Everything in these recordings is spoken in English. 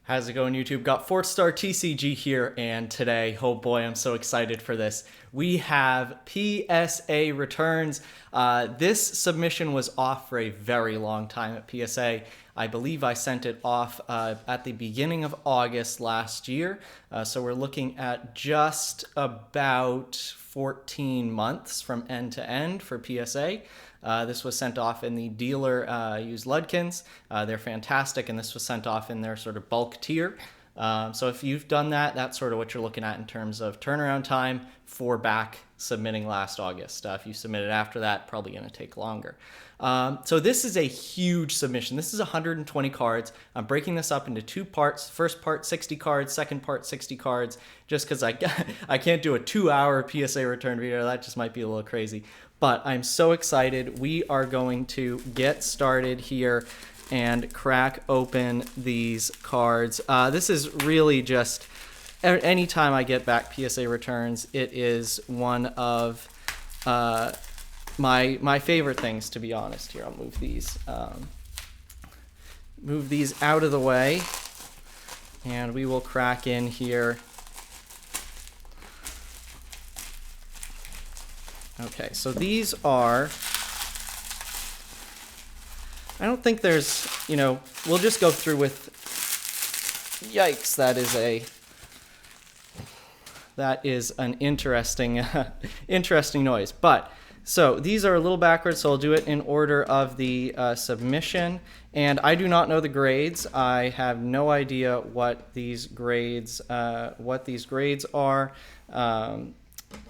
How's it going, YouTube? Got FourthStarTCG here, and today, oh boy, I'm so excited for this. We have PSA returns. This submission was off for a very long time at PSA. I believe I sent it off at the beginning of August last year. So we're looking at just about 14 months from end to end for PSA. This was sent off in the dealer used Ludkins. They're fantastic, and this was sent off in their sort of bulk tier. So if you've done that, that's sort of what you're looking at in terms of turnaround time for back submitting last August. If you submitted after that, probably going to take longer. So this is a huge submission. This is 120 cards. I'm breaking this up into two parts. First part, 60 cards. Second part, 60 cards. Just because I can't do a 2-hour PSA return video. That just might be a little crazy. But I'm so excited. We are going to get started here and crack open these cards. This is really just, anytime I get back PSA returns, it is one of my favorite things, to be honest. Here, I'll move these out of the way, and we will crack in here. Okay, so these are, I don't think there's, we'll just go through with, yikes, that is an interesting, interesting noise. But, so these are a little backwards, so I'll do it in order of the submission. And I do not know the grades. I have no idea what these grades are.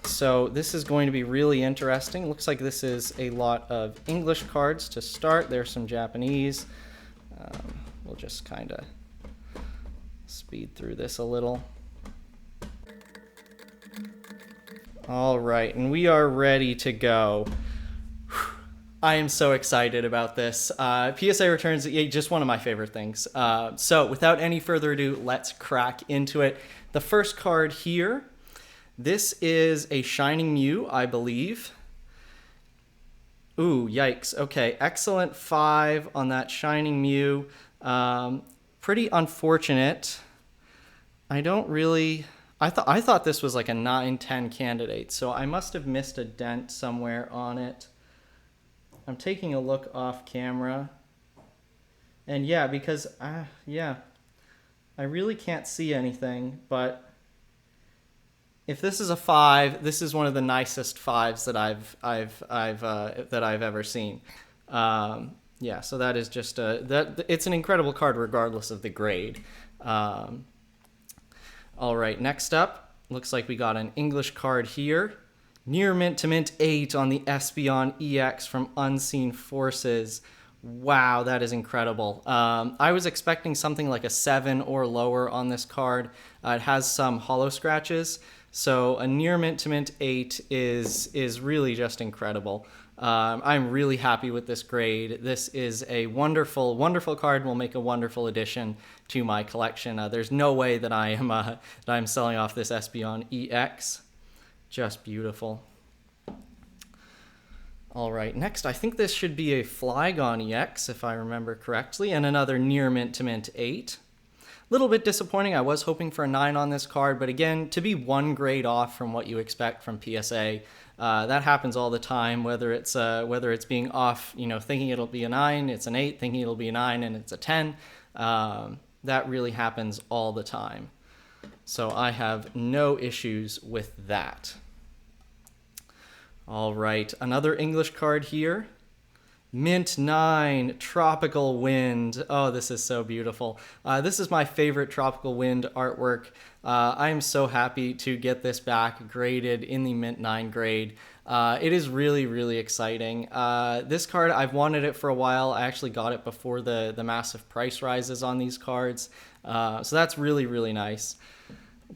So this is going to be really interesting. Looks like this is a lot of English cards to start. There's some Japanese. We'll just kind of speed through this a little. All right, and we are ready to go. I am so excited about this. PSA returns, just one of my favorite things. So without any further ado, let's crack into it. The first card here, this is a Shining Mew, I believe. Ooh, yikes. Okay, excellent 5 on that Shining Mew. Pretty unfortunate. I thought this was like a 9-10 candidate, so I must have missed a dent somewhere on it. I'm taking a look off camera. And yeah, because, I really can't see anything, but if this is a 5, this is one of the nicest 5s that I've ever seen. Yeah, so that is just it's an incredible card regardless of the grade. All right, next up, looks like we got an English card here. Near mint to mint 8 on the Espeon EX from Unseen Forces. Wow, that is incredible. I was expecting something like a 7 or lower on this card. It has some holo scratches. So a near mint to mint 8 is really just incredible. I'm really happy with this grade. This is a wonderful, wonderful card. Will make a wonderful addition to my collection. There's no way that I'm selling off this Espeon EX. Just beautiful. All right, next I think this should be a Flygon EX if I remember correctly, and another near mint to mint 8. Little bit disappointing. I was hoping for a 9 on this card, but again, to be 1 grade off from what you expect from PSA, that happens all the time. Whether it's being off, thinking it'll be a 9, it's an 8, thinking it'll be a 9, and it's a 10. That really happens all the time. So I have no issues with that. All right, another English card here. Mint 9, Tropical Wind. Oh, this is so beautiful. This is my favorite Tropical Wind artwork. I am so happy to get this back graded in the Mint 9 grade. It is really, really exciting. This card, I've wanted it for a while. I actually got it before the massive price rises on these cards. So that's really, really nice.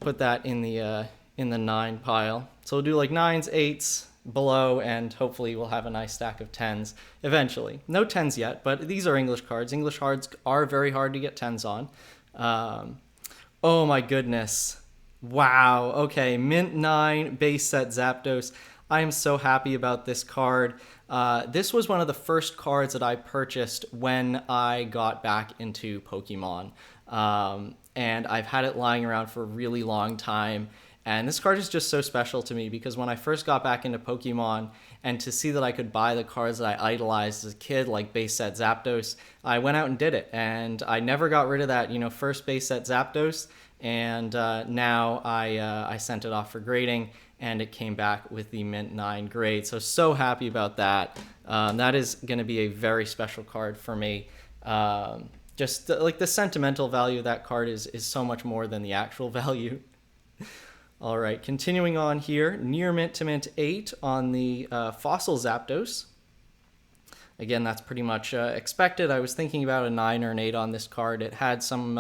Put that in the 9 pile. So we'll do like 9s, 8s, below, and hopefully we'll have a nice stack of 10s eventually. No 10s yet, but these are English cards. English cards are very hard to get 10s on. Oh my goodness. Wow. Okay, Mint 9 base set Zapdos. I am so happy about this card. This was one of the first cards that I purchased when I got back into Pokemon. and I've had it lying around for a really long time. And this card is just so special to me because when I first got back into Pokemon, and to see that I could buy the cards that I idolized as a kid, like base set Zapdos, I went out and did it. And I never got rid of that, first base set Zapdos. And now I sent it off for grading, and it came back with the Mint 9 grade. So happy about that. That is going to be a very special card for me. Just like the sentimental value of that card is so much more than the actual value. All right, continuing on here, near mint to mint 8 on the Fossil Zapdos. Again, that's pretty much expected. I was thinking about a 9 or an 8 on this card. It had some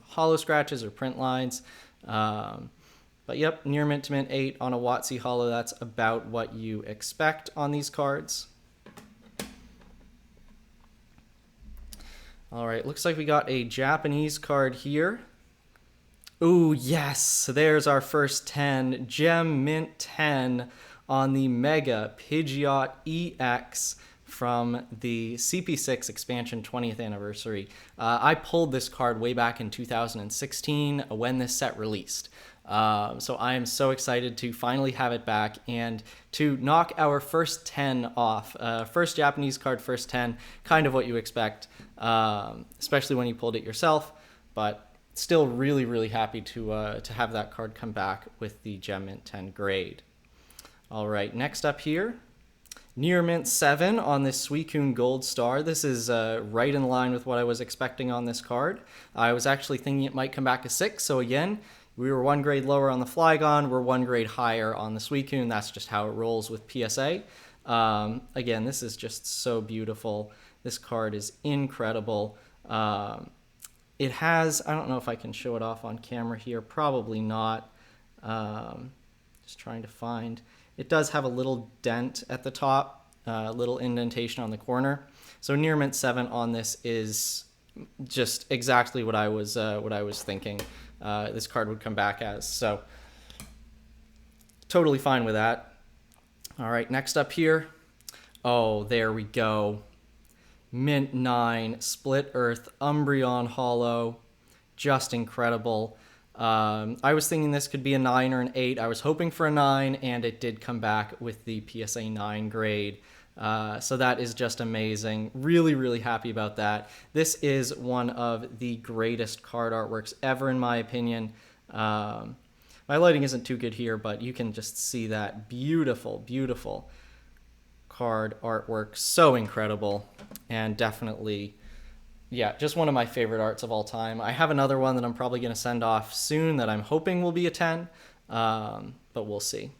holo scratches or print lines. But yep, near mint to mint 8 on a WotC holo. That's about what you expect on these cards. All right, looks like we got a Japanese card here. Ooh, yes, there's our first 10, Gem Mint 10 on the Mega Pidgeot EX from the CP6 expansion 20th anniversary. I pulled this card way back in 2016 when this set released. So I am so excited to finally have it back and to knock our first 10 off. First Japanese card, first 10, kind of what you expect, especially when you pulled it yourself, but still really happy to have that card come back with the Gem Mint 10 grade. All right, next up here, Near Mint 7 on this Suicune Gold Star. This is right in line with what I was expecting on this card. I was actually thinking it might come back a 6, so again, we were 1 grade lower on the Flygon, we're 1 grade higher on the Suicune. That's just how it rolls with PSA. Again, this is just so beautiful. This card is incredible. It has, I don't know if I can show it off on camera here, probably not. Just trying to find. It does have a little dent at the top, a little indentation on the corner. So Near Mint 7 on this is just exactly what I was thinking this card would come back as. So totally fine with that. All right, next up here. Oh, there we go. Mint 9, Split Earth, Umbreon holo, just incredible. I was thinking this could be a 9 or an 8. I was hoping for a 9, and it did come back with the PSA 9 grade. So that is just amazing. Really happy about that. This is one of the greatest card artworks ever, in my opinion. My lighting isn't too good here, but you can just see that beautiful card artwork. So incredible, and definitely, yeah, just one of my favorite arts of all time. I have another one that I'm probably going to send off soon that I'm hoping will be a 10, but we'll see.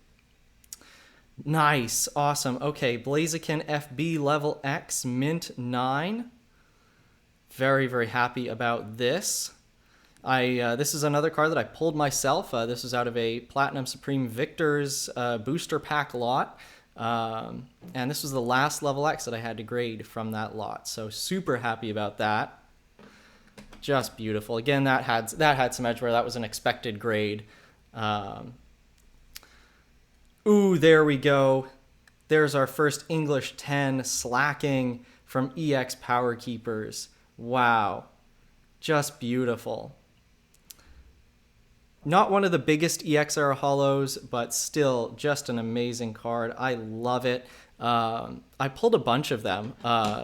Nice, awesome. Okay, Blaziken FB level X, Mint 9. Very happy about this. This is another card that I pulled myself. This was out of a Platinum Supreme Victor's booster pack lot. And this was the last level X that I had to grade from that lot. So super happy about that. Just beautiful. Again, that had some edge where that was an expected grade. Ooh, there we go. There's our first English 10 Slacking from EX Power Keepers. Wow. Just beautiful. Not one of the biggest EX era holos, but still just an amazing card. I love it. I pulled a bunch of them,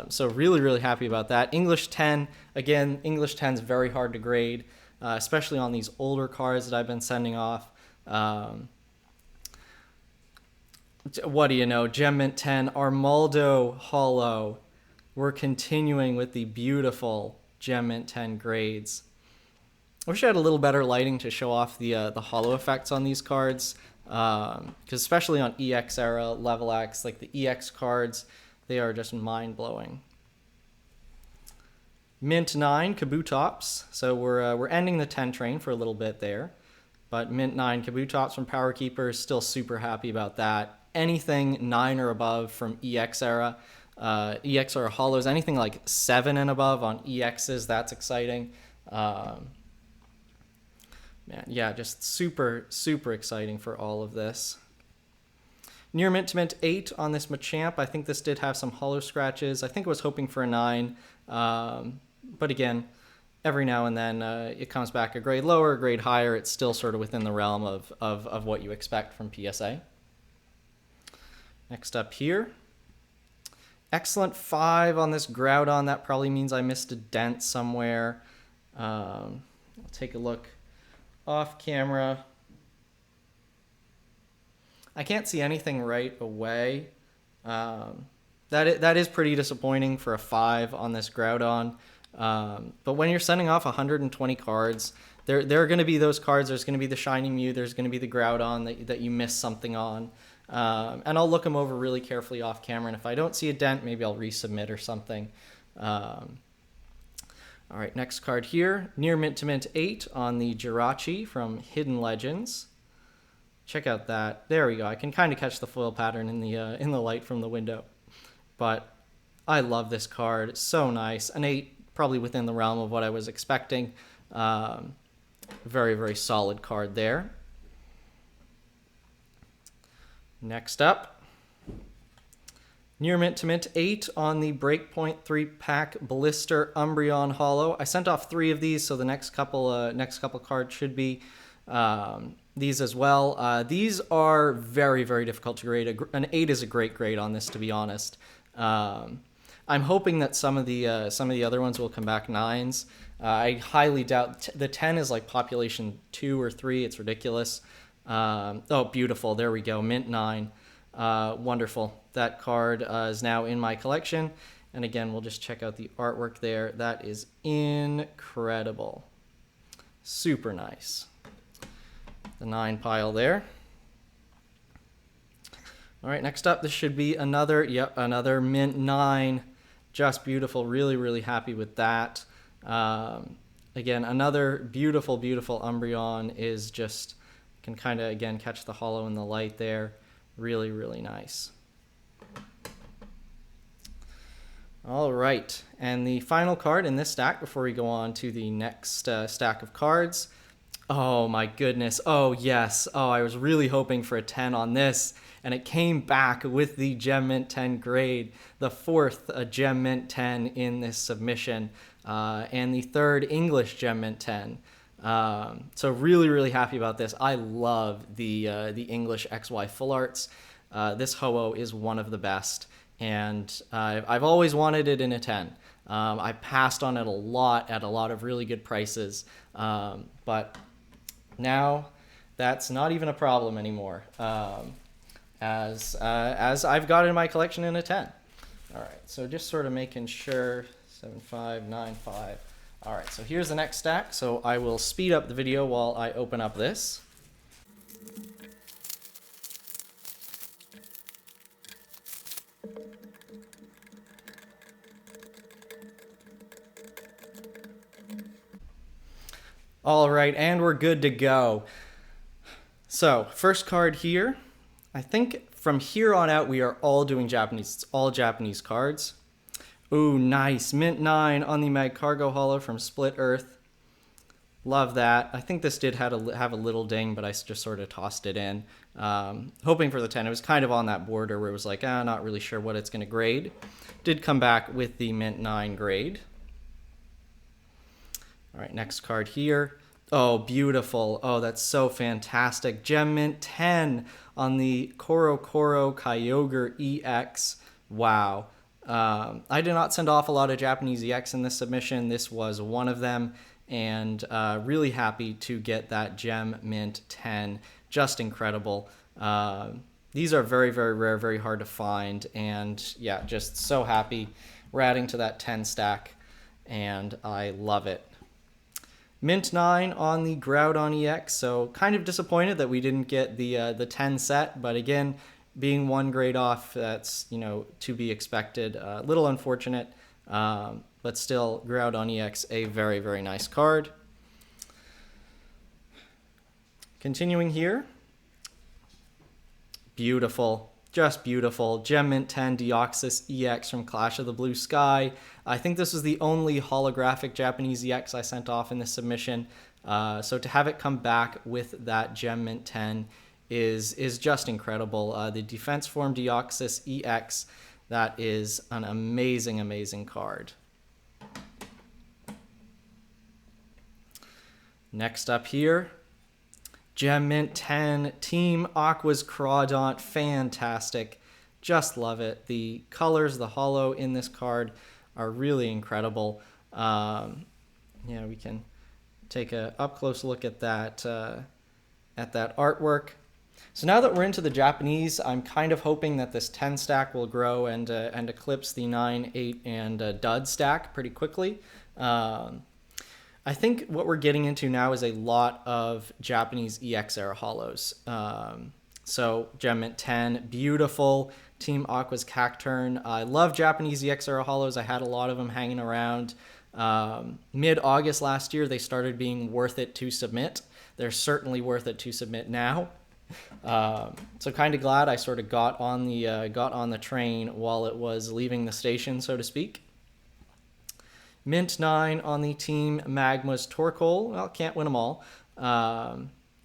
so really happy about that. English 10, again, English 10 is very hard to grade, especially on these older cards that I've been sending off. What do you know? Gem Mint 10, Armaldo holo. We're continuing with the beautiful Gem Mint 10 grades. I wish I had a little better lighting to show off the holo effects on these cards, because especially on EX era, Level X, like the EX cards, they are just mind-blowing. Mint 9, Kabutops. So we're ending the 10 train for a little bit there, but Mint 9, Kabutops from Power Keepers, still super happy about that. Anything 9 or above from EX era holos, anything like 7 and above on EXs, that's exciting. Man, yeah, just super exciting for all of this. Near Mint to Mint 8 on this Machamp. I think this did have some holo scratches. I think I was hoping for a 9. But again, every now and then it comes back a grade lower, a grade higher. It's still sort of within the realm of what you expect from PSA. Next up here. Excellent 5 on this Groudon. That probably means I missed a dent somewhere. I'll take a look off camera. I can't see anything right away. That is pretty disappointing for a 5 on this Groudon. But when you're sending off 120 cards, there are going to be those cards. There's going to be the Shining Mew. There's going to be the Groudon that you missed something on. And I'll look them over really carefully off camera. And if I don't see a dent, maybe I'll resubmit or something. All right, next card here. Near Mint to Mint 8 on the Jirachi from Hidden Legends. Check out that. There we go. I can kind of catch the foil pattern in the light from the window. But I love this card. It's so nice. An 8, probably within the realm of what I was expecting. Very, very solid card there. Next up, Near Mint to Mint 8 on the Breakpoint 3-pack Blister Umbreon Ho-Oh. I sent off 3 of these, so the next couple cards should be these as well. These are very, very difficult to grade. An 8 is a great grade on this, to be honest. I'm hoping that some of the other ones will come back 9s. I highly doubt the 10 is like population 2 or 3. It's ridiculous. Oh, beautiful. There we go. Mint 9. Wonderful. That card is now in my collection. And again, we'll just check out the artwork there. That is incredible. Super nice. The 9 pile there. All right, next up, this should be another Mint 9. Just beautiful. Really, really happy with that. Again, another beautiful, beautiful Umbreon is just... Can kind of, again, catch the hollow in the light there. Really, really nice. All right, and the final card in this stack before we go on to the next stack of cards. Oh my goodness, oh yes, oh I was really hoping for a 10 on this, and it came back with the Gem Mint 10 grade, the 4th Gem Mint 10 in this submission, and the 3rd English Gem Mint 10. So really, really happy about this. I love the English XY full arts. This Ho-Oh is one of the best, and I've always wanted it in a 10. I passed on it a lot at a lot of really good prices, but now that's not even a problem anymore, as I've got it in my collection in a 10. All right, so just sort of making sure 7595. All right, so here's the next stack. So I will speed up the video while I open up this. All right, and we're good to go. So first card here. I think from here on out, we are all doing Japanese. It's all Japanese cards. Ooh, nice. Mint 9 on the Magcargo Hollow from Split Earth. Love that. I think this did have a little ding, but I just sort of tossed it in. Hoping for the 10. It was kind of on that border where it was like, not really sure what it's going to grade. Did come back with the Mint 9 grade. All right, next card here. Oh, beautiful. Oh, that's so fantastic. Gem Mint 10 on the Koro Kyogre EX. Wow. I did not send off a lot of Japanese EX in this submission. This was one of them, and really happy to get that Gem Mint 10. Just incredible. These are very, very rare, very hard to find, and yeah, just so happy. We're adding to that 10 stack, and I love it. Mint 9 on the Groudon EX, so kind of disappointed that we didn't get the 10 set, but again, being 1 grade off, that's, to be expected. A little unfortunate, but still, Groudon EX, a very, very nice card. Continuing here. Beautiful. Just beautiful. Gem Mint 10 Deoxys EX from Clash of the Blue Sky. I think this was the only holographic Japanese EX I sent off in this submission. So to have it come back with that Gem Mint 10 is just incredible. The Defense Form Deoxys EX, that is an amazing, amazing card. Next up here, Gem Mint 10, Team Aqua's Crawdaunt, fantastic. Just love it. The colors, the holo in this card are really incredible. Yeah, we can take a up close look at that artwork. So now that we're into the Japanese, I'm kind of hoping that this 10 stack will grow and eclipse the 9, 8, and dud stack pretty quickly. I think what we're getting into now is a lot of Japanese EX era holos. So Gem Mint 10, beautiful. Team Aqua's Cacturn. I love Japanese EX era holos. I had a lot of them hanging around. Mid-August last year, they started being worth it to submit. They're certainly worth it to submit now. So kind of glad I sort of got on the train while it was leaving the station, so to speak. Mint 9 on the Team Magma's Torkoal. Well, can't win them all.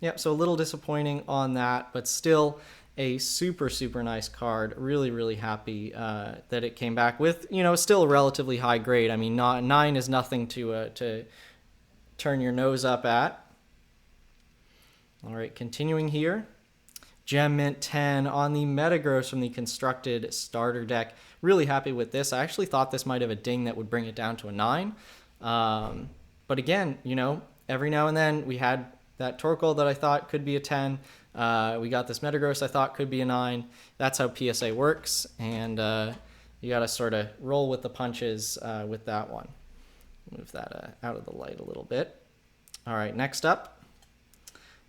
Yep, so a little disappointing on that, but still a super, super nice card. Really, really happy that it came back with, still a relatively high grade. I mean, 9 is nothing to turn your nose up at. All right, continuing here. Gem Mint 10 on the Metagross from the constructed starter deck. Really happy with this. I actually thought this might have a ding that would bring it down to a 9. But again, every now and then we had that Torkoal that I thought could be a 10. We got this Metagross I thought could be a 9. That's how PSA works, and you got to sort of roll with the punches with that one. Move that out of the light a little bit. All right, next up.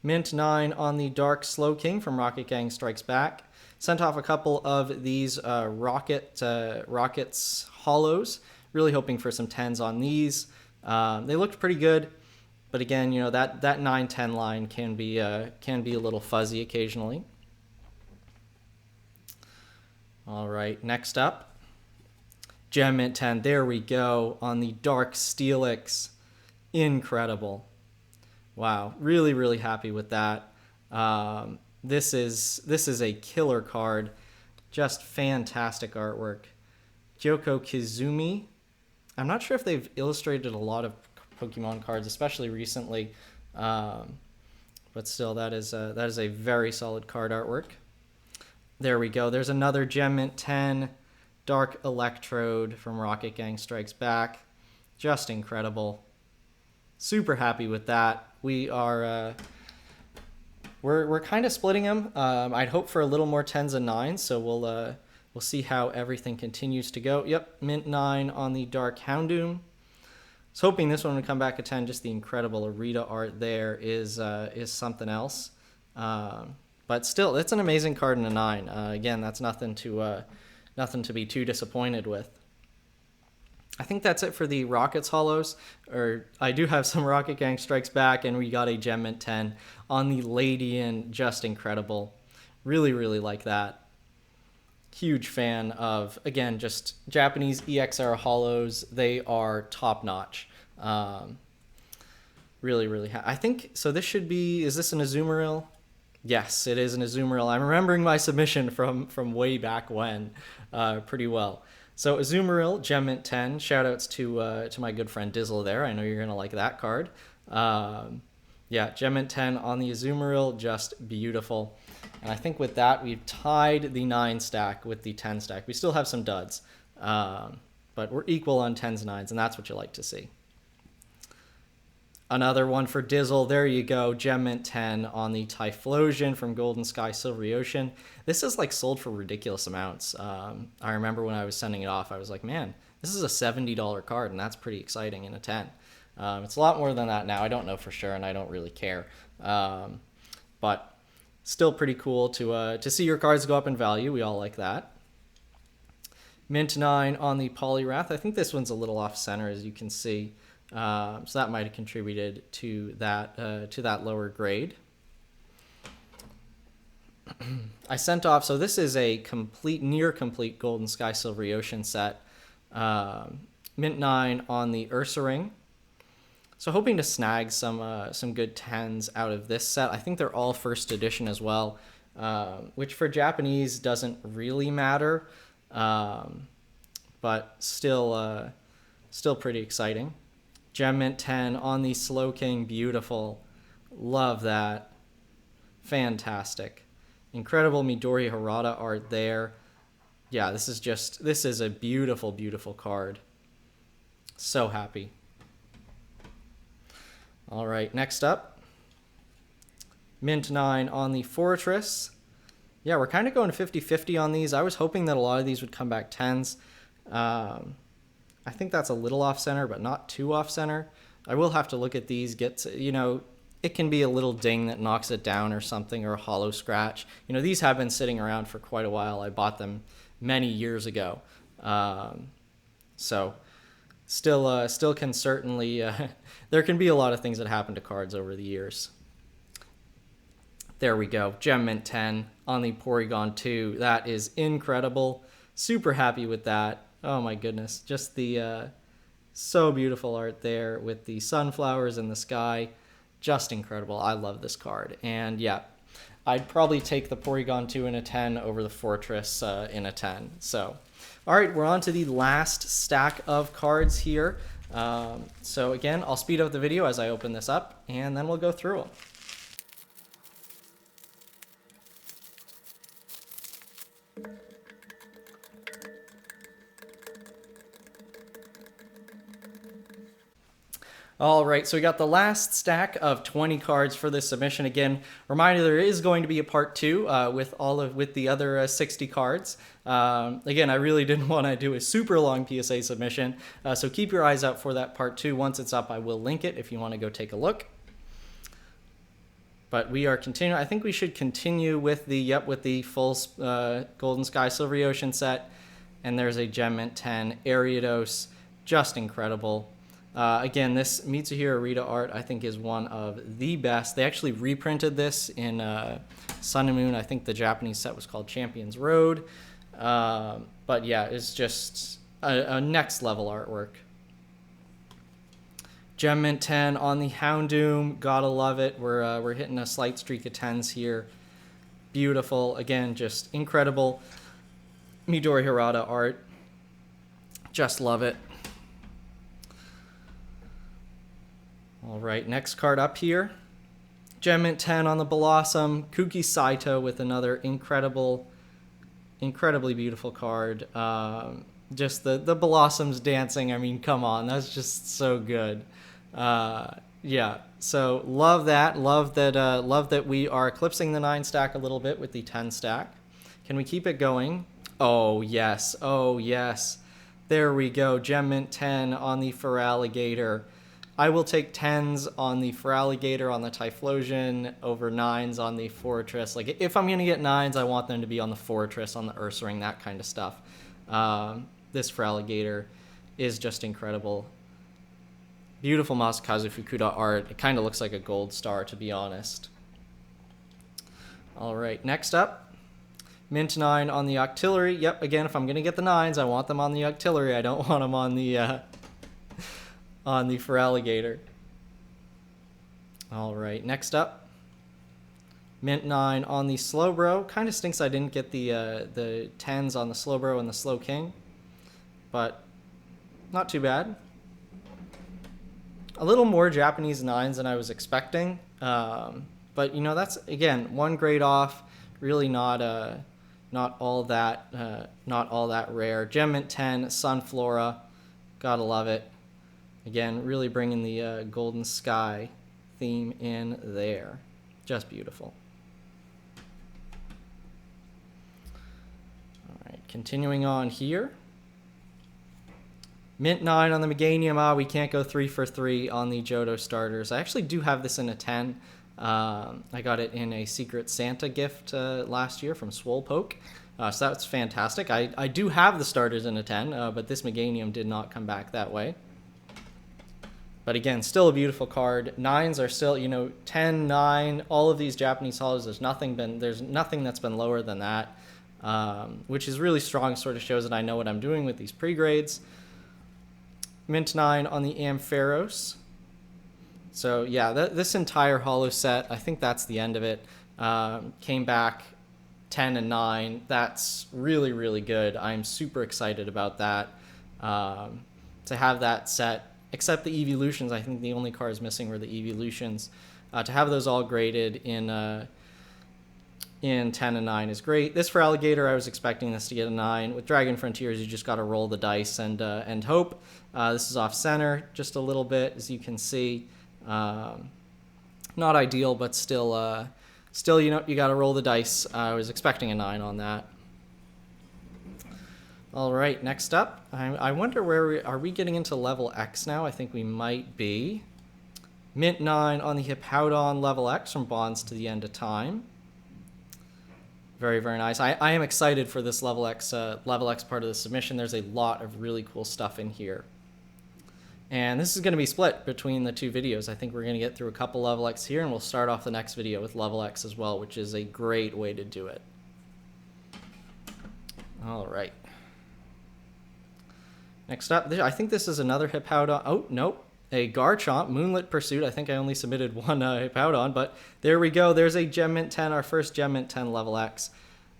Mint 9 on the Dark Slowking from Rocket Gang Strikes Back. Sent off a couple of these Rockets holos. Really hoping for some 10s on these. They looked pretty good, but again, that 9-10 line can be a little fuzzy occasionally. All right, next up, Gem Mint 10. There we go on the Dark Steelix. Incredible. Wow, really, really happy with that. This is a killer card. Just fantastic artwork. Kyoko Kizumi. I'm not sure if they've illustrated a lot of Pokemon cards, especially recently. But still, that is a very solid card artwork. There we go. There's another Gem Mint 10 Dark Electrode from Rocket Gang Strikes Back. Just incredible. Super happy with that. We are we're kind of splitting them. I'd hope for a little more 10s and 9s, so we'll see how everything continues to go. Yep, Mint 9 on the Dark Houndoom. I was hoping this one would come back a 10. Just the incredible Arita art there is something else. But still, it's an amazing card in a 9. Again, that's nothing to be too disappointed with. I think that's it for the Rockets holos. Or I do have some Rocket Gang Strikes Back, and we got a Gem Mint 10 on the Ladian. Just incredible. Really, really like that. Huge fan of, again, just Japanese EXR holos. They are top notch. Really, really. I think so. This should be. Is this an Azumarill? Yes, it is an Azumarill. I'm remembering my submission from way back when, pretty well. So Azumarill, Gem Mint 10. Shoutouts to my good friend Dizzle there. I know you're gonna like that card. Yeah, Gem Mint 10 on the Azumarill, just beautiful. And I think with that we've tied the 9 stack with the 10 stack. We still have some duds, but we're equal on 10s and 9s, and that's what you like to see. Another one for Dizzle. There you go. Gem Mint 10 on the Typhlosion from Golden Sky Silvery Ocean. This is like sold for ridiculous amounts. I remember when I was sending it off, I was like, man, this is a $70 card, and that's pretty exciting in a 10. It's a lot more than that now. I don't know for sure, and I don't really care. But still pretty cool to see your cards go up in value. We all like that. Mint 9 on the Poliwrath. I think this one's a little off center, as you can see. So that might have contributed to that lower grade. I sent off, so this is a near complete Golden Sky Silvery Ocean set. Mint 9 on the Ursaring. So hoping to snag some good 10s out of this set. I think they're all first edition as well, which for Japanese doesn't really matter, but still pretty exciting. Gem Mint 10 on the Slow King. Beautiful. Love that. Fantastic. Incredible Midori Harada art there. Yeah, this is a beautiful, beautiful card. So happy. All right, next up. Mint 9 on the Fortress. Yeah, we're kind of going 50-50 on these. I was hoping that a lot of these would come back 10s. I think that's a little off-center, but not too off-center. I will have to look at these, it can be a little ding that knocks it down or something, or a hollow scratch. These have been sitting around for quite a while. I bought them many years ago. So still can certainly, there can be a lot of things that happen to cards over the years. There we go. Gem Mint 10 on the Porygon 2. That is incredible. Super happy with that. Oh my goodness. Just the so beautiful art there with the sunflowers in the sky. Just incredible. I love this card. And yeah, I'd probably take the Porygon 2 in a 10 over the Fortress in a 10. So, all right, we're on to the last stack of cards here. So again, I'll speed up the video as I open this up, and then we'll go through them. All right, so we got the last stack of 20 cards for this submission. Again, reminder, there is going to be a part 2 with the other 60 cards. Again, I really didn't want to do a super long PSA submission, so keep your eyes out for that part 2. Once it's up, I will link it if you want to go take a look. But we are continuing. I think we should continue with the full Golden Sky Silvery Ocean set. And there's a Gem Mint 10 Ariados, just incredible. Again, this Mitsuhiro Arita art, I think, is one of the best. They actually reprinted this in Sun and Moon. I think the Japanese set was called Champions Road. But yeah, it's just a next level artwork. Gem Mint 10 on the Houndoom. Gotta love it. We're hitting a slight streak of 10s here. Beautiful. Again, just incredible Midori Harada art. Just love it. All right, next card up here. Gem Mint 10 on the Blossom. Kuki Saito with another incredibly beautiful card. Just the Blossoms dancing. I mean, come on, that's just so good. Yeah, so love that. Love that we are eclipsing the 9 stack a little bit with the 10 stack. Can we keep it going? Oh yes, oh yes. There we go. Gem Mint 10 on the Feraligatr. I will take 10s on the Feraligatr, on the Typhlosion, over 9s on the Fortress. Like, if I'm going to get 9s, I want them to be on the Fortress, on the Ursaring, that kind of stuff. This Feraligatr is just incredible. Beautiful Masakazu Fukuda art. It kind of looks like a gold star, to be honest. All right, next up, Mint 9 on the Octillery. Yep, again, if I'm going to get the 9s, I want them on the Octillery. I don't want them on the Feraligatr. All right, next up, Mint 9 on the Slowbro. Kind of stinks I didn't get the 10s on the Slowbro and the Slow King, but not too bad. A little more Japanese 9s than I was expecting, but that's, again, one grade off. Really not all that rare. Gem Mint 10 Sunflora, gotta love it. Again, really bringing the Golden Sky theme in there. Just beautiful. All right, continuing on here. Mint 9 on the Meganium. We can't go 3 for 3 on the Johto starters. I actually do have this in a 10. I got it in a Secret Santa gift last year from Swolepoke. So that's fantastic. I do have the starters in a 10, but this Meganium did not come back that way. But again, still a beautiful card. 9s are still, 10, 9, all of these Japanese hollows, there's nothing that's been lower than that, which is really strong, sort of shows that I know what I'm doing with these pre-grades. Mint 9 on the Ampharos. So yeah, this entire hollow set, I think that's the end of it. Came back 10 and 9. That's really, really good. I'm super excited about that. To have that set except the Evolutions. I think the only cards missing were the Evolutions. To have those all graded in 10 and 9 is great. This for Alligator, I was expecting this to get a 9. With Dragon Frontiers, you just got to roll the dice and hope. This is off center just a little bit, as you can see. Not ideal, but still, you know, you got to roll the dice. I was expecting a 9 on that. All right, next up, I wonder where are we getting into level X now? I think we might be. Mint 9 on the Hippowdon level X from Bonds to the End of Time. Very, very nice. I am excited for this level X part of the submission. There's a lot of really cool stuff in here. And this is going to be split between the two videos. I think we're going to get through a couple level X here, and we'll start off the next video with level X as well, which is a great way to do it. All right. Next up, I think this is another Hippowdon. Oh, nope. A Garchomp, Moonlit Pursuit. I think I only submitted one Hippowdon, but there we go. There's a Gem Mint 10, our first Gem Mint 10 level X.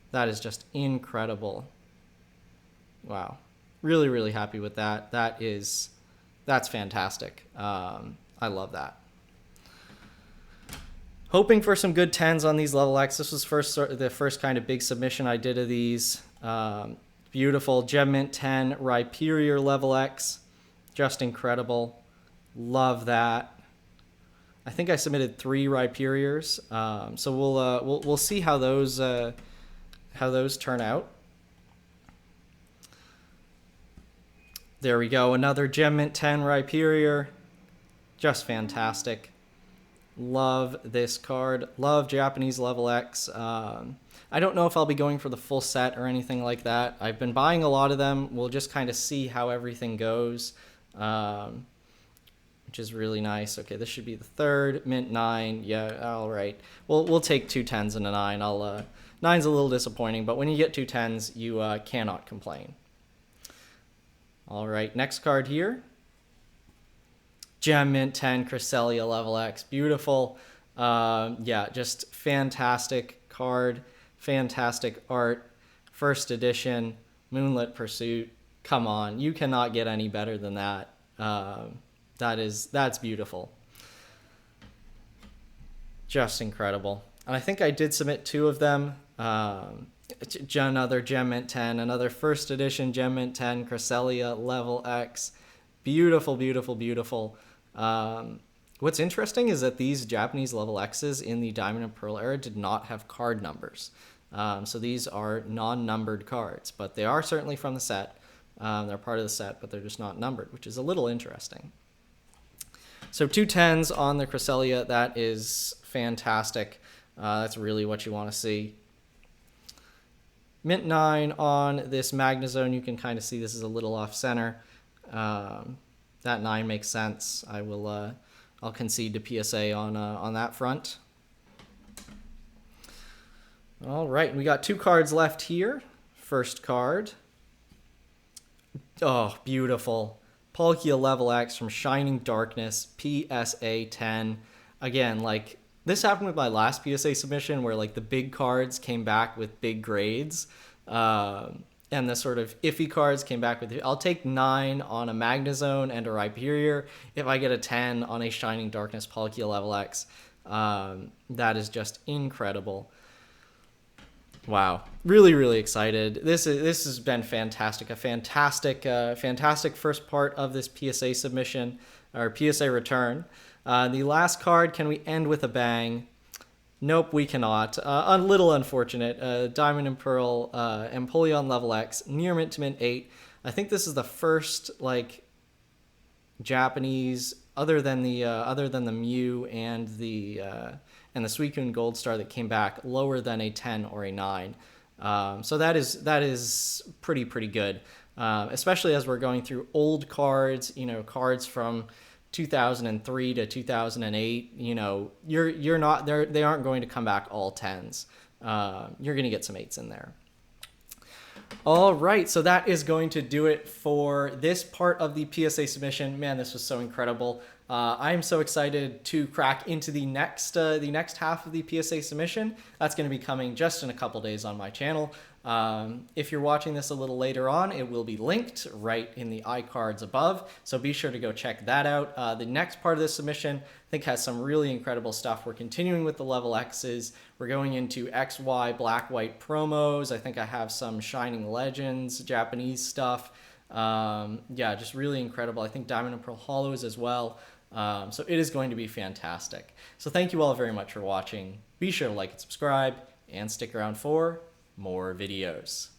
That is just incredible. Wow. Really, really happy with that. That's fantastic. I love that. Hoping for some good 10s on these level X. This was the first kind of big submission I did of these. Beautiful Gem Mint 10 Rhyperior level X. Just incredible. Love that. I think I submitted 3 Rhyperiors. So we'll see how those turn out. There we go. Another Gem Mint 10 Rhyperior. Just fantastic. Love this card. Love Japanese level X. I don't know if I'll be going for the full set or anything like that. I've been buying a lot of them. We'll just kind of see how everything goes, which is really nice. Okay, this should be the third. Mint 9. Yeah, all right. We'll take 2 10s and a 9. 9's a little disappointing, but when you get 2 10s, you cannot complain. All right, next card here. Gem Mint 10 Cresselia level X. Beautiful. Yeah, just fantastic card. Fantastic art. First edition. Moonlit Pursuit. Come on. You cannot get any better than that. That's beautiful. Just incredible. And I think I did submit 2 of them. Another Gem Mint 10. Another first edition Gem Mint 10 Cresselia level X. Beautiful, beautiful, beautiful. What's interesting is that these Japanese level X's in the Diamond and Pearl era did not have card numbers. So these are non-numbered cards, but they are certainly from the set. They're part of the set, but they're just not numbered, which is a little interesting. So 2 10s on the Cresselia. That is fantastic. That's really what you want to see. Mint 9 on this Magnezone. You can kind of see this is a little off center. That 9 makes sense. I'll concede to PSA on that front. All right, we got 2 cards left here. First card. Oh, beautiful. Palkia level X from Shining Darkness, PSA 10. Again, like, this happened with my last PSA submission where, like, the big cards came back with big grades. And the sort of iffy cards came back with... I'll take 9 on a Magnezone and a Rhyperior if I get a 10 on a Shining Darkness Palkia level X. That is just incredible. Wow. Really, really excited. This has been fantastic. A fantastic first part of this PSA submission, or PSA return. The last card, can we end with a bang? Nope, we cannot. A little unfortunate. Diamond and Pearl, Empoleon level X, near mint to mint 8. I think this is the first, like, Japanese, other than the Mew and the Suicune Gold Star that came back lower than a 10 or a 9. So that is pretty good, especially as we're going through old cards, cards from 2003 to 2008. You're not there. They aren't going to come back all 10s. You're going to get some 8s in there. All right, so that is going to do it for this part of the PSA submission. Man, this was so incredible. I'm so excited to crack into the next half of the PSA submission. That's going to be coming just in a couple days on my channel. If you're watching this a little later on, it will be linked right in the iCards above, so be sure to go check that out. The next part of this submission, I think, has some really incredible stuff. We're continuing with the level X's. We're going into XY black-white promos. I think I have some Shining Legends, Japanese stuff. Yeah, just really incredible. I think Diamond and Pearl Hollows as well. So it is going to be fantastic. So thank you all very much for watching. Be sure to like and subscribe, and stick around for more videos.